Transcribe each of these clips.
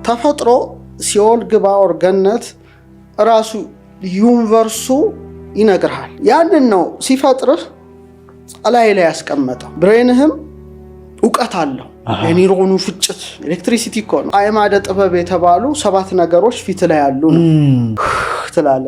ተፈጥሮ ሲኦል ግባ ወር ገነት ራሱ ዩኒቨርሱ ይነግርሃል። ያንን ነው ሲፈጥርህ ላይ ያስቀመጠው። ብሬንህም ዕውቀት አለው። የኒውሮኑ ፍጭት ኤሌክትሪሲቲ እኮ ነው። አእማደ ጥበብ የተባሉ 7 ነገሮች ፊት ላይ ያሉ ነው ትላለ።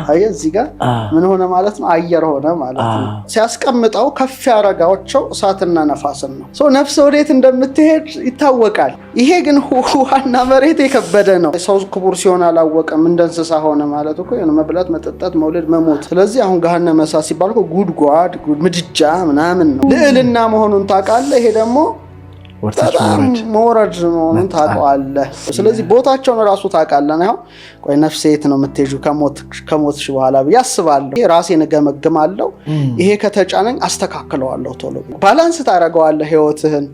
አየህ እዚህ ጋር ምን ሆነ ማለት ነው? አየር ሆነ ማለት ነው። ሲያስቀምጠው ከፍ ያረጋቸው እሳትና ነፋስን ነው። ነፍስ ወዴት እንደምትሄድ ይታወቃል። ይሄ ግን ውሃና መሬት የከበደ ነው። ሰው ክቡር ሲሆን አላወቀም፣ እንደ እንስሳ ሆነ ማለት እኮ የሆነ መብላት፣ መጠጣት፣ መውለድ፣ መሞት። ስለዚህ አሁን ገሃነመ እሳት ሲባል እኮ ጉድጓድ፣ ምድጃ ምናምን ነው። ልዕልና መሆኑን ታውቃለህ። ይሄ ደግሞ በጣም መውረድ መሆኑን ታውቃለህ። ስለዚህ ቦታቸውን ራሱ ታውቃለህ። ነው ቆይ ነፍሴ የት ነው የምትሄጂው ከሞትሽ በኋላ ብዬ አስባለሁ። ራሴን እገመግማለሁ። ይሄ ከተጫነኝ አስተካክለዋለሁ። ቶሎ ባላንስ ታደርገዋለህ ህይወትህን።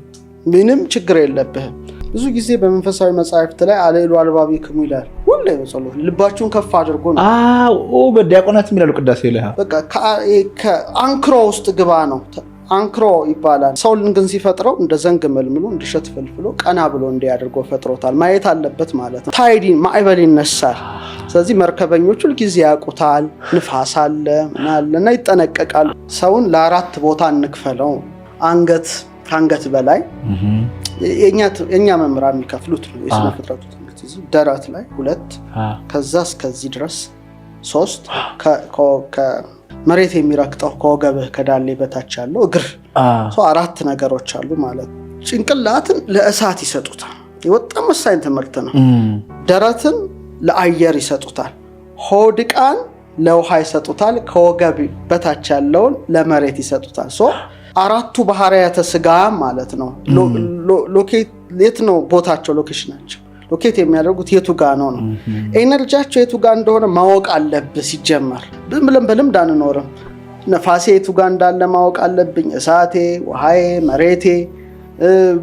ምንም ችግር የለብህም። ብዙ ጊዜ በመንፈሳዊ መጻሕፍት ላይ አለሉ አልባቢክሙ ይላል። ሁሌ በጸሎት ልባችሁን ከፍ አድርጎ ነው። በዲያቆናት የሚላሉ ቅዳሴ ላይ በቃ ከአንክሮ ውስጥ ግባ ነው። አንክሮ ይባላል። ሰውን ግን ሲፈጥረው እንደ ዘንግ መልምሎ እንዲሸት ፈልፍሎ ቀና ብሎ እንዲያደርጎ ፈጥሮታል። ማየት አለበት ማለት ነው። ታይዲን ማዕበል ይነሳል። ስለዚህ መርከበኞቹ ሁልጊዜ ያውቁታል። ንፋስ አለ ምን አለና ይጠነቀቃሉ። ሰውን ለ4 ቦታ እንክፈለው። አንገት ከአንገት በላይ የኛ መምህራን የሚከፍሉት ነው። የስነ ፍጥረቱ ትምህርት ደረት ላይ 2 ከዛ እስከዚህ ድረስ 3 መሬት የሚረክጠው ከወገብህ ከዳሌ በታች ያለው እግር 4 ነገሮች አሉ ማለት ነው። ጭንቅላትን ለእሳት ይሰጡታል። የወጣም ወሳኝ ትምህርት ነው። ደረትን ለአየር ይሰጡታል። ሆድቃን ለውሃ ይሰጡታል። ከወገብ በታች ያለውን ለመሬት ይሰጡታል። 4ቱ ባህሪያተ ስጋ ማለት ነው። የት ነው ቦታቸው? ሎኬሽናቸው ሎኬት የሚያደርጉት የቱ ጋ ነው። ኤነርጂያቸው የቱ ጋ እንደሆነ ማወቅ አለብህ። ሲጀመር ብለን በልምድ አንኖርም። ነፋሴ የቱ ጋ እንዳለ ማወቅ አለብኝ። እሳቴ፣ ውሃዬ፣ መሬቴ።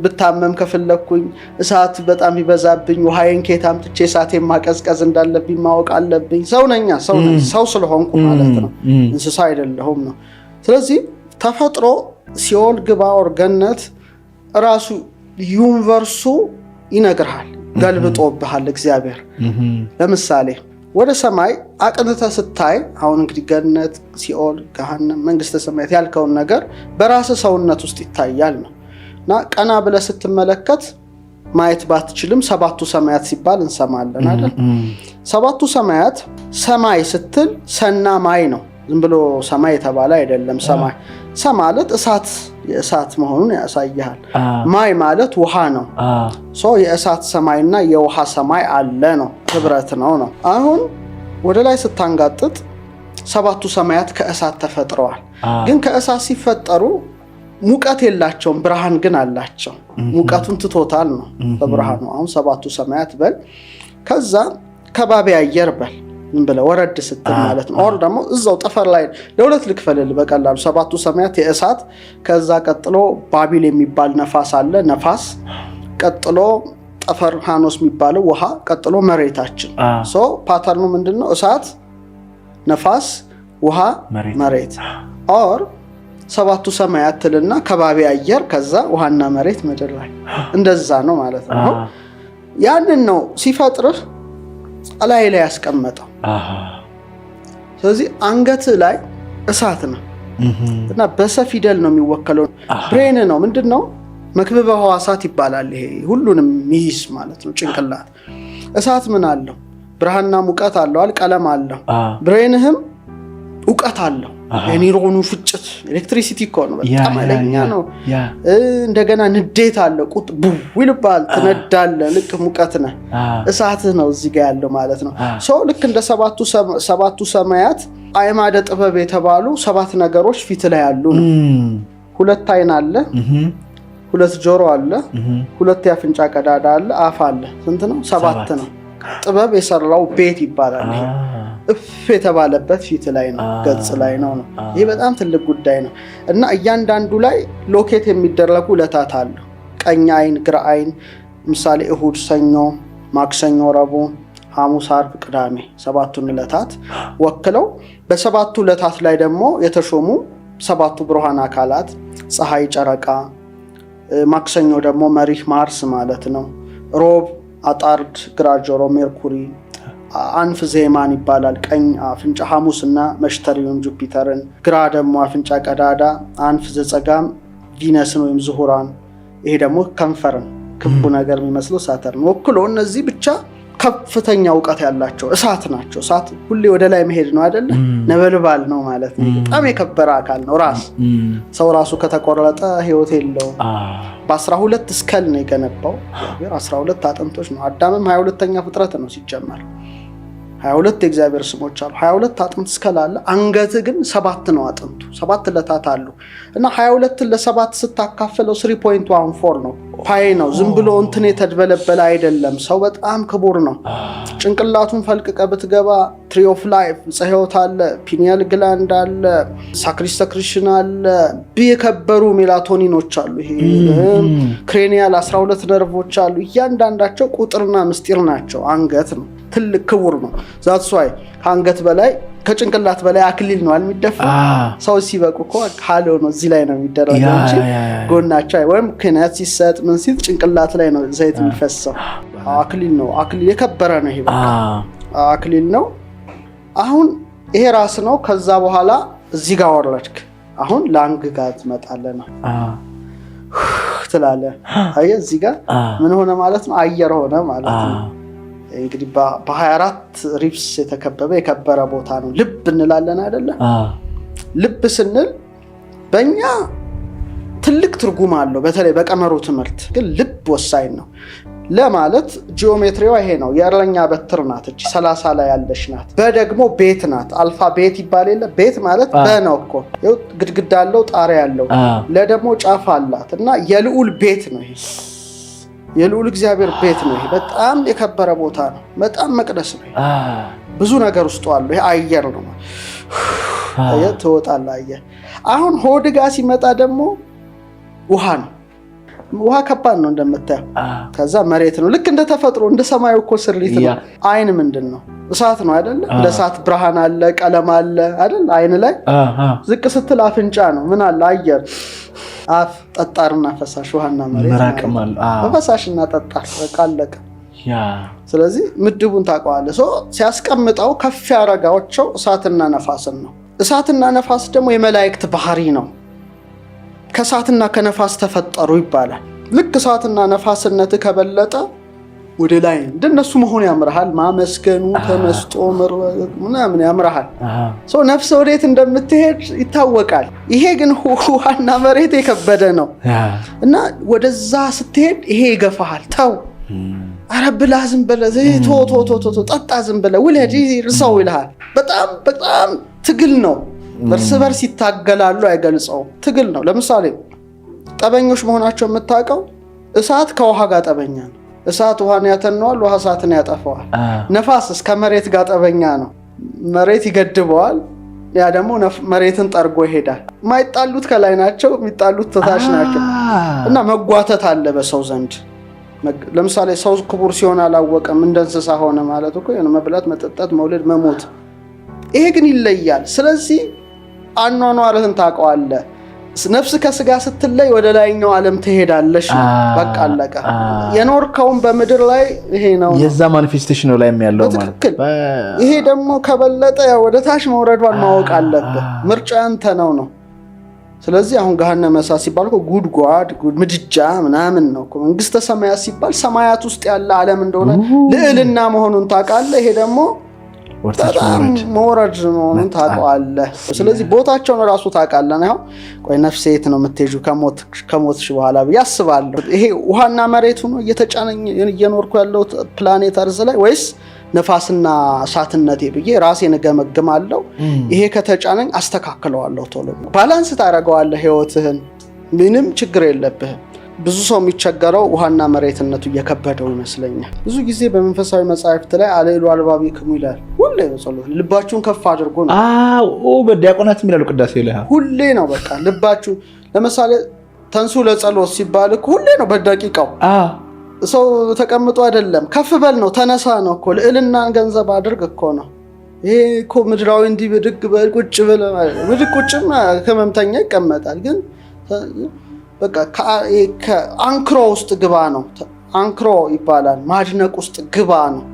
ብታመም ከፈለኩኝ እሳት በጣም ይበዛብኝ ውሃዬን ከየት አምጥቼ እሳቴን ማቀዝቀዝ እንዳለብኝ ማወቅ አለብኝ። ሰው ነኝ፣ ሰው ስለሆንኩ ማለት ነው። እንስሳ አይደለሁም ነው። ስለዚህ ተፈጥሮ ሲኦል ግባ ወር ገነት ራሱ ዩኒቨርሱ ይነግርሃል። ገልብጦብሃል እግዚአብሔር። ለምሳሌ ወደ ሰማይ አቅንተህ ስታይ አሁን እንግዲህ ገነት፣ ሲኦል፣ ገሃነም፣ መንግስተ ሰማያት ያልከውን ነገር በራስህ ሰውነት ውስጥ ይታያል ነው እና ቀና ብለህ ስትመለከት ማየት ባትችልም 7ቱ ሰማያት ሲባል እንሰማለን አይደል? 7ቱ ሰማያት ሰማይ ስትል ሰና ማይ ነው። ዝም ብሎ ሰማይ የተባለ አይደለም። ሰማይ ማለት እሳት የእሳት መሆኑን ያሳያል። ማይ ማለት ውሃ ነው። የእሳት ሰማይና የውሃ ሰማይ አለ ነው። ህብረት ነው። አሁን ወደ ላይ ስታንጋጥጥ 7ቱ ሰማያት ከእሳት ተፈጥረዋል። ግን ከእሳት ሲፈጠሩ ሙቀት የላቸውም፣ ብርሃን ግን አላቸው። ሙቀቱን ትቶታል ነው በብርሃኑ። አሁን 7ቱ ሰማያት በል፣ ከዛ ከባቢ አየር በል ምን ብለ ወረድ ስትል ማለት ነው። ኦር ደግሞ እዛው ጠፈር ላይ ለሁለት ልክፈልል በቀላሉ 7ቱ ሰማያት የእሳት፣ ከዛ ቀጥሎ ባቢል የሚባል ነፋስ አለ፣ ነፋስ ቀጥሎ ጠፈር ሃኖስ የሚባለው ውሃ፣ ቀጥሎ መሬታችን። ፓተርኑ ምንድነው? እሳት፣ ነፋስ፣ ውሃ፣ መሬት። ኦር 7ቱ ሰማያት ትልና ከባቢ አየር፣ ከዛ ውሃና መሬት ምድር ላይ። እንደዛ ነው ማለት ነው። ያንን ነው ሲፈጥርህ ላይ ያስቀመጠው። ስለዚህ አንገት ላይ እሳት ነው እና በሰፊደል ነው የሚወከለው። ብሬን ነው ምንድነው? መክብበ ሕዋሳት ይባላል። ይሄ ሁሉንም ሚይዝ ማለት ነው። ጭንቅላት እሳት ምን አለው? ብርሃንና ሙቀት አለው፣ ቀለም አለው። ብሬንህም ዕውቀት አለው። የኒውሮኑ ፍጭት ኤሌክትሪሲቲ እኮ ነው። በጣም ኃይለኛ ነው። እንደገና ንዴት አለ። ቁጥ ይልባል፣ ትነዳለህ። ልክ ሙቀት ነህ፣ እሳትህ ነው እዚህ ጋር ያለው ማለት ነው። ልክ እንደ 7ቱ ሰማያት አእማደ ጥበብ የተባሉ 7 ነገሮች ፊት ላይ ያሉ ነው። 2 አይን አለ፣ 2 ጆሮ አለ፣ 2 የአፍንጫ ቀዳዳ አለ፣ አፍ አለ። ስንት ነው? 7 ነው። ጥበብ የሰራው ቤት ይባላል። ይሄ እፍ የተባለበት ፊት ላይ ነው፣ ገጽ ላይ ነው። ይሄ በጣም ትልቅ ጉዳይ ነው እና እያንዳንዱ ላይ ሎኬት የሚደረጉ ዕለታት አሉ። ቀኝ አይን፣ ግራ አይን። ምሳሌ እሁድ፣ ሰኞ፣ ማክሰኞ፣ ረቡዕ፣ ሐሙስ፣ ዓርብ፣ ቅዳሜ 7ቱን ዕለታት ወክለው በ7ቱ ዕለታት ላይ ደግሞ የተሾሙ 7ቱ ብሩሃን አካላት ፀሐይ፣ ጨረቃ። ማክሰኞ ደግሞ መሪህ ማርስ ማለት ነው። ሮብ አጣርድ ግራ ጆሮ ሜርኩሪ፣ አንፍ ዜማን ይባላል ቀኝ አፍንጫ ሐሙስና መሽተሪውን ጁፒተርን፣ ግራ ደግሞ አፍንጫ ቀዳዳ አንፍ ዘጸጋም ቪነስን ወይም ዝሁራን፣ ይሄ ደግሞ ከንፈርን ክቡ ነገር የሚመስለው ሳተርን ወክሎ እነዚህ ብቻ ከፍተኛ ዕውቀት ያላቸው እሳት ናቸው። እሳት ሁሌ ወደ ላይ መሄድ ነው አይደለ? ነበልባል ነው ማለት ነው። በጣም የከበረ አካል ነው። ራስ ሰው ራሱ ከተቆረጠ ህይወት የለውም። በ12 ስከል ነው የገነባው። 12 አጥንቶች ነው። አዳምም 22ኛ ፍጥረት ነው ሲጀመር። 22 የእግዚአብሔር ስሞች አሉ። 22 አጥንት ስከል አለ። አንገት ግን 7 ነው አጥንቱ። 7 ለታት አሉ እና 22 ለ7 ስታካፍለው 3.14 ነው። ፓይ ነው። ዝም ብሎ እንትን የተደበለበለ አይደለም። ሰው በጣም ክቡር ነው። ጭንቅላቱን ፈልቅቀ ብትገባ ትሪ ኦፍ ላይፍ ጽሕዮት አለ፣ ፒኒያል ግላንድ አለ፣ ሳክሪስ ሰክሪሽን አለ፣ የከበሩ ሜላቶኒኖች አሉ። ይሄ ክሬኒያል 12 ነርቮች አሉ። እያንዳንዳቸው ቁጥርና ምስጢር ናቸው። አንገት ነው ትልቅ ክቡር ነው። ዛትስ ዋይ ከአንገት በላይ ከጭንቅላት በላይ አክሊል ነው የሚደፋ። ሰው ሲበቁ እኮ ሃሎ ነው እዚህ ላይ ነው የሚደረገው እንጂ ጎናቸው ወይም ክህነት ሲሰጥ ምን ሲል ጭንቅላት ላይ ነው ዘይት የሚፈሰው። አክሊል ነው። አክሊል የከበረ ነው። ይሄ በቃ አክሊል ነው። አሁን ይሄ ራስ ነው። ከዛ በኋላ እዚህ ጋር ወረድክ። አሁን ላንግ ጋር ትመጣለህ ነው ትላለህ። አየህ እዚህ ጋር ምን ሆነ ማለት ነው? አየር ሆነ ማለት ነው። እንግዲህ በ24 ሪብስ የተከበበ የከበረ ቦታ ነው። ልብ እንላለን አይደለ? ልብ ስንል በእኛ ትልቅ ትርጉም አለው። በተለይ በቀመሩ ትምህርት ግን ልብ ወሳኝ ነው ለማለት ጂኦሜትሪዋ ይሄ ነው። የእረኛ በትር ናት እቺ 30 ላይ ያለች ናት። በደግሞ ቤት ናት። አልፋ ቤት ይባል የለ? ቤት ማለት በነው እኮ ግድግዳ አለው ጣሪያ ያለው። ለደግሞ ጫፍ አላት እና የልዑል ቤት ነው ይሄ። የልዑል እግዚአብሔር ቤት ነው። ይሄ በጣም የከበረ ቦታ ነው። በጣም መቅደስ ነው። ብዙ ነገር ውስጡ አለ። ይሄ አየር ነው። አየር ትወጣለህ። አየር አሁን ሆድ ጋር ሲመጣ ደግሞ ውሃ ነው። ውሃ ከባድ ነው እንደምታየው። ከዛ መሬት ነው። ልክ እንደ ተፈጥሮ እንደ ሰማዩ እኮ ስሪት ነው። አይን ምንድን ነው? እሳት ነው አይደለ? እንደ እሳት ብርሃን አለ፣ ቀለም አለ አይደል? አይን ላይ ዝቅ ስትል አፍንጫ ነው። ምን አለ? አየር። አፍ ጠጣርና ፈሳሽ፣ ውሃና መሬት ማለት በፈሳሽና ጠጣር በቃ አለቀ። ስለዚህ ምድቡን ታውቀዋለህ። ሲያስቀምጠው ከፍ ያረጋቸው እሳትና ነፋስን ነው። እሳትና ነፋስ ደግሞ የመላእክት ባህሪ ነው። ከእሳትና ከነፋስ ተፈጠሩ ይባላል። ልክ እሳትና ነፋስነት ከበለጠ ወደ ላይ እንደነሱ መሆን ያምርሃል። ማመስገኑ ተመስጦ ምናምን ያምርሃል። ነፍስ ወዴት እንደምትሄድ ይታወቃል። ይሄ ግን ውሃና መሬት የከበደ ነው እና ወደዛ ስትሄድ ይሄ ይገፋሃል። ተው ኧረ ብላ ዝም ብለህ ጠጣ ዝም ብለህ ውለድ ሰው ይልሃል። በጣም ትግል ነው። እርስ በርስ ይታገላሉ። አይገልጸውም። ትግል ነው። ለምሳሌ ጠበኞች መሆናቸው የምታውቀው እሳት ከውሃ ጋር ጠበኛ ነው። እሳት ውሃን ያተነዋል፣ ውሃ እሳትን ያጠፈዋል። ነፋስ እስከ መሬት ጋር ጠበኛ ነው። መሬት ይገድበዋል፣ ያ ደግሞ መሬትን ጠርጎ ይሄዳል። የማይጣሉት ከላይ ናቸው፣ የሚጣሉት ታች ናቸው እና መጓተት አለ በሰው ዘንድ። ለምሳሌ ሰው ክቡር ሲሆን አላወቀም፣ እንደ እንስሳ ሆነ ማለት እኮ መብላት፣ መጠጣት፣ መውለድ፣ መሞት። ይሄ ግን ይለያል። ስለዚህ አኗኗርህን ታውቀዋለህ። ነፍስ ከስጋ ስትለይ ወደ ላይኛው ዓለም ትሄዳለሽ። በቃ አለቀ። የኖርከውን በምድር ላይ ይሄ ነው የዛ ማኒፌስቴሽን ነው ላይ ያለው ማለት። ይሄ ደግሞ ከበለጠ ወደ ታች መውረዷን ማወቅ አለብህ። ምርጫ አንተ ነው። ስለዚህ አሁን ገሃነመ እሳት ሲባል እኮ ጉድጓድ ምድጃ ምናምን ነው እኮ። መንግስተ ሰማያት ሲባል ሰማያት ውስጥ ያለ ዓለም እንደሆነ ልዕልና መሆኑን ታውቃለህ። ይሄ ደግሞ በጣም መውረድ መሆኑን ታውቀዋለህ። ስለዚህ ቦታቸውን ራሱ ታውቃለህ። ነው ቆይ ነፍሴ የት ነው የምትሄጂው ከሞትሽ በኋላ ብዬ አስባለሁ። ይሄ ውሃና መሬቱ ነው እየተጫነኝ እየኖርኩ ያለው ፕላኔት አርዝ ላይ ወይስ ነፋስና እሳትነቴ ብዬ ራሴን እገመግማለሁ። ይሄ ከተጫነኝ አስተካክለዋለሁ። ቶሎ ባላንስ ታደርገዋለህ ህይወትህን። ምንም ችግር የለብህም። ብዙ ሰው የሚቸገረው ውሃና መሬትነቱ እየከበደው ይመስለኛል። ብዙ ጊዜ በመንፈሳዊ መጻሕፍት ላይ አለሉ አልባቢክሙ ይላል። ሁሌ በጸሎት ልባችሁን ከፍ አድርጎ ነው። በዲያቆናት የሚላሉ ቅዳሴ ላይ ሁሌ ነው። በቃ ልባችሁ ለምሳሌ ተንሱ ለጸሎት ሲባል ሁሌ ነው። በደቂቃው ሰው ተቀምጦ አይደለም፣ ከፍ በል ነው፣ ተነሳ ነው እኮ። ልዕልና ገንዘብ አድርግ እኮ ነው። ይሄ እኮ ምድራዊ እንዲህ ብድግ በል ቁጭ በል ብድግ ቁጭም ህመምተኛ ይቀመጣል። ግን በቃ ከአንክሮ ውስጥ ግባ ነው። አንክሮ ይባላል። ማድነቅ ውስጥ ግባ ነው፣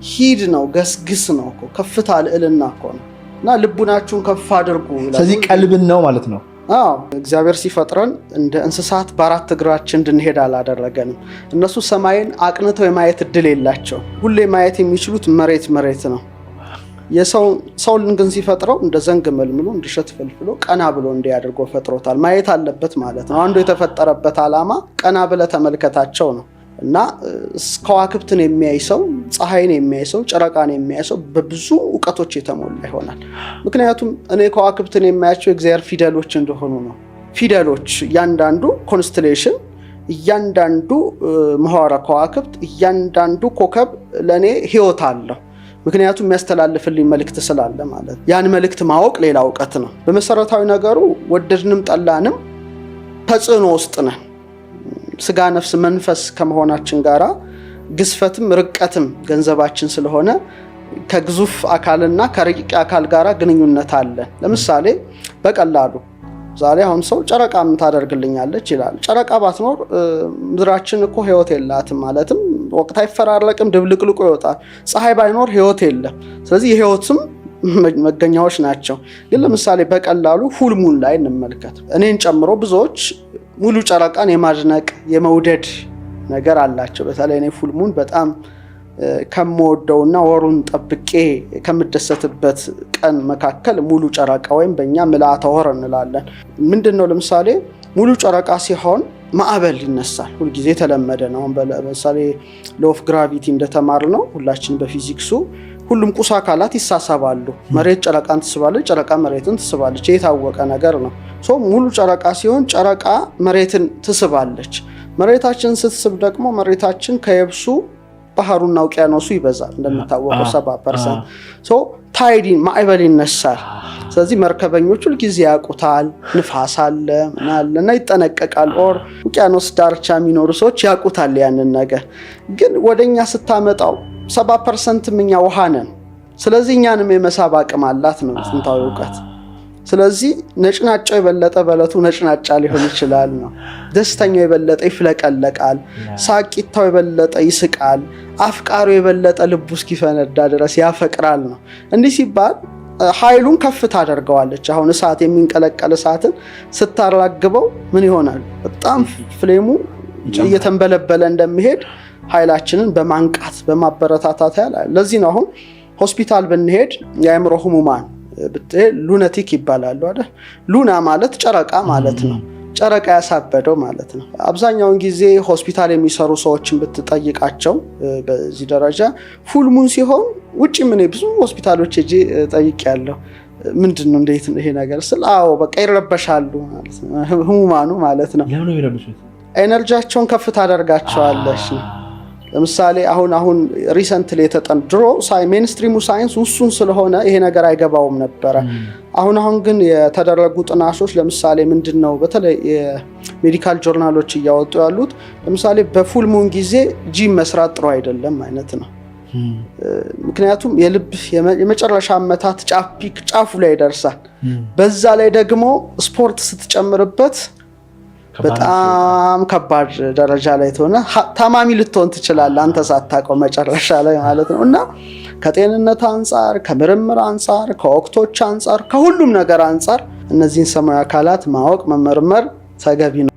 ሂድ ነው፣ ገስግስ ነው እኮ ከፍታ ልዕልና እኮ ነው። እና ልቡናችሁን ከፍ አድርጉ። ስለዚህ ቀልብን ነው ማለት ነው። እግዚአብሔር ሲፈጥረን እንደ እንስሳት በአራት እግራችን እንድንሄድ አላደረገንም። እነሱ ሰማይን አቅንተው የማየት እድል የላቸው። ሁሌ ማየት የሚችሉት መሬት ነው። ሰውን ግን ሲፈጥረው እንደ ዘንግ መልምሎ እንዲሸት ፈልፍሎ ቀና ብሎ እንዲያደርጎ ፈጥሮታል። ማየት አለበት ማለት ነው። አንዱ የተፈጠረበት ዓላማ ቀና ብለ ተመልከታቸው ነው። እና ከዋክብትን የሚያይ ሰው፣ ፀሐይን የሚያይ ሰው፣ ጨረቃን የሚያይ ሰው በብዙ ዕውቀቶች የተሞላ ይሆናል። ምክንያቱም እኔ ከዋክብትን የሚያያቸው የእግዚአብሔር ፊደሎች እንደሆኑ ነው። ፊደሎች እያንዳንዱ ኮንስቴሌሽን፣ እያንዳንዱ ምህዋረ ከዋክብት፣ እያንዳንዱ ኮከብ ለእኔ ህይወት አለው። ምክንያቱም የሚያስተላልፍልኝ መልእክት ስላለ ማለት። ያን መልእክት ማወቅ ሌላ እውቀት ነው። በመሰረታዊ ነገሩ ወደድንም ጠላንም ተጽዕኖ ውስጥ ነን። ስጋ ነፍስ መንፈስ ከመሆናችን ጋራ ግዝፈትም ርቀትም ገንዘባችን ስለሆነ ከግዙፍ አካልና ከረቂቅ አካል ጋራ ግንኙነት አለ። ለምሳሌ በቀላሉ ዛሬ አሁን ሰው ጨረቃ ምን ታደርግልኛለች ይላል። ጨረቃ ባትኖር ምድራችን እኮ ህይወት የላትም ማለትም ወቅት አይፈራረቅም፣ ድብልቅልቁ ይወጣል። ፀሐይ ባይኖር ህይወት የለም። ስለዚህ የህይወትም መገኛዎች ናቸው። ግን ለምሳሌ በቀላሉ ፉል ሙን ላይ እንመልከት። እኔን ጨምሮ ብዙዎች ሙሉ ጨረቃን የማድነቅ የመውደድ ነገር አላቸው። በተለይ እኔ ፉል ሙን በጣም ከምወደውና ወሩን ጠብቄ ከምደሰትበት ቀን መካከል ሙሉ ጨረቃ ወይም በእኛ ምልአተ ወር እንላለን። ምንድነው? ለምሳሌ ሙሉ ጨረቃ ሲሆን ማዕበል ይነሳል። ሁልጊዜ የተለመደ ነው። ለምሳሌ ሎው ኦፍ ግራቪቲ እንደተማርነው ሁላችን በፊዚክሱ ሁሉም ቁስ አካላት ይሳሳባሉ። መሬት ጨረቃን ትስባለች፣ ጨረቃ መሬትን ትስባለች። የታወቀ ነገር ነው። ሙሉ ጨረቃ ሲሆን ጨረቃ መሬትን ትስባለች። መሬታችን ስትስብ ደግሞ መሬታችን ከየብሱ ባህሩና ውቅያኖሱ ይበዛል። እንደምታወቀው 70%። ታይዲን ማዕበል ይነሳል። ስለዚህ መርከበኞች ሁልጊዜ ያውቁታል። ንፋስ አለ እና ይጠነቀቃል። ኦር ውቅያኖስ ዳርቻ የሚኖሩ ሰዎች ያውቁታል ያንን ነገር። ግን ወደኛ ስታመጣው 70% እኛ ውሃ ነን። ስለዚህ እኛንም የመሳብ አቅም አላት ነው ጥንታዊ እውቀት። ስለዚህ ነጭናጫው የበለጠ በለቱ ነጭናጫ ሊሆን ይችላል ነው። ደስተኛው የበለጠ ይፍለቀለቃል፣ ሳቂታው የበለጠ ይስቃል፣ አፍቃሪው የበለጠ ልቡ እስኪፈነዳ ድረስ ያፈቅራል ነው። እንዲህ ሲባል ኃይሉን ከፍ ታደርገዋለች። አሁን እሳት የሚንቀለቀል እሳትን ስታራግበው ምን ይሆናል? በጣም ፍሌሙ እየተንበለበለ እንደሚሄድ ኃይላችንን በማንቃት በማበረታታት ያለ። ለዚህ ነው አሁን ሆስፒታል ብንሄድ የአእምሮ ህሙማን ብትሄድ ሉናቲክ ይባላሉ አይደል? ሉና ማለት ጨረቃ ማለት ነው። ጨረቃ ያሳበደው ማለት ነው። አብዛኛውን ጊዜ ሆስፒታል የሚሰሩ ሰዎችን ብትጠይቃቸው በዚህ ደረጃ ፉል ሙን ሲሆን ውጪ ምን ብዙ ሆስፒታሎች እጂ ጠይቄያለሁ። ምንድነው እንዴት ይሄ ነገር ስል በቃ ይረበሻሉ ማለት ነው። ህሙማኑ ማለት ነው። ለምን ነው ይረበሹት? ኤነርጂያቸውን ከፍ ታደርጋቸዋለሽ። ለምሳሌ አሁን ሪሰንትሊ ድሮ ሜንስትሪሙ ሳይንስ ውሱን ስለሆነ ይሄ ነገር አይገባውም ነበረ። አሁን ግን የተደረጉ ጥናቶች ለምሳሌ ምንድነው በተለይ የሜዲካል ጆርናሎች እያወጡ ያሉት ለምሳሌ በፉል ሙን ጊዜ ጂም መስራት ጥሩ አይደለም አይነት ነው። ምክንያቱም የልብ የመጨረሻ አመታት ጫፉ ላይ ይደርሳል። በዛ ላይ ደግሞ ስፖርት ስትጨምርበት በጣም ከባድ ደረጃ ላይ ተሆነ ታማሚ ልትሆን ትችላለህ አንተ ሳታውቀው መጨረሻ ላይ ማለት ነው። እና ከጤንነት አንፃር፣ ከምርምር አንፃር፣ ከወቅቶች አንፃር፣ ከሁሉም ነገር አንፃር እነዚህን ሰማያዊ አካላት ማወቅ መመርመር ተገቢ ነው።